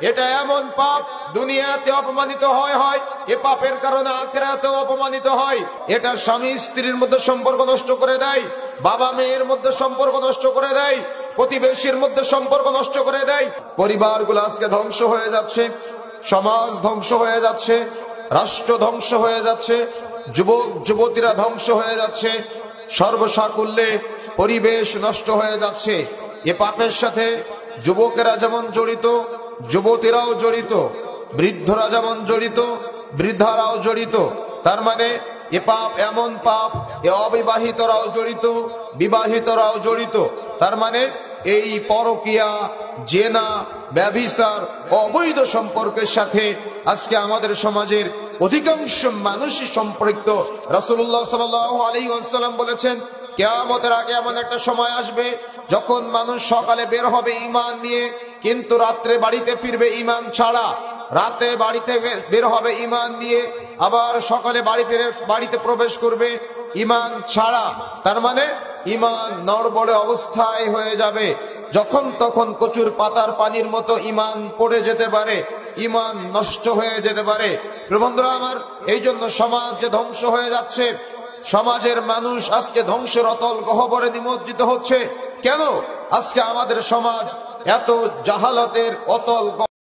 এটা এমন পাপ, দুনিয়াতে অপমানিত হয়, এ পাপের কারণে আখিরাতেও অপমানিত হয়। এটা স্বামী স্ত্রীর মধ্যে সম্পর্ক নষ্ট করে দেয়, বাবা মেয়ের মধ্যে সম্পর্ক নষ্ট করে দেয়, প্রতিবেশীর মধ্যে সম্পর্ক নষ্ট করে দেয়। পরিবারগুলো আজকে ধ্বংস হয়ে যাচ্ছে, সমাজ ধ্বংস হয়ে যাচ্ছে, রাষ্ট্র ধ্বংস হয়ে যাচ্ছে, যুবক যুবতীরা ধ্বংস হয়ে যাচ্ছে, সর্বসাকুল্যে পরিবেশ নষ্ট হয়ে যাচ্ছে। এ পাপের সাথে যুবকেরা যেমন জড়িত, যুবতীরাও জড়িত, বৃদ্ধরা যেমন জড়িত, বৃদ্ধারাও জড়িত। তার মানে এ পাপ এমন পাপ, এ অবিবাহিতরাও জড়িত, বিবাহিতরাও জড়িত। তার মানে এই পরকিয়া, জেনা, ব্যভিচার, অবৈধ সম্পর্কের সাথে আজকে আমাদের সমাজের অধিকাংশ মানুষই সম্পৃক্ত। রাসূলুল্লাহ সাল্লাল্লাহু আলাইহি ওয়াসাল্লাম বলেছেন, কিয়ামতের আগে এমন একটা সময় আসবে যখন মানুষ সকালে বের হবে ঈমান নিয়ে, কিন্তু রাত্রে বাড়িতে ফিরবে ঈমান ছাড়া। রাতে বাড়িতে বের হবে ঈমান নিয়ে, আবার সকালে বাড়িতে প্রবেশ করবে ঈমান ছাড়া। তার মানে ঈমান নড়বড়ে অবস্থায় হয়ে যাবে, যখন তখন কচুর পাতার পানির মতো ঈমান পড়ে যেতে পারে, ঈমান নষ্ট হয়ে যেতে পারে। বন্ধুরা আমার, এই জন্য সমাজ যে ধ্বংস হয়ে যাচ্ছে, সমাজের মানুষ আজকে ধ্বংসের অতল গহ্বরে নিমজ্জিত হচ্ছে। কেন আজকে আমাদের সমাজ এত জাহালতের অতল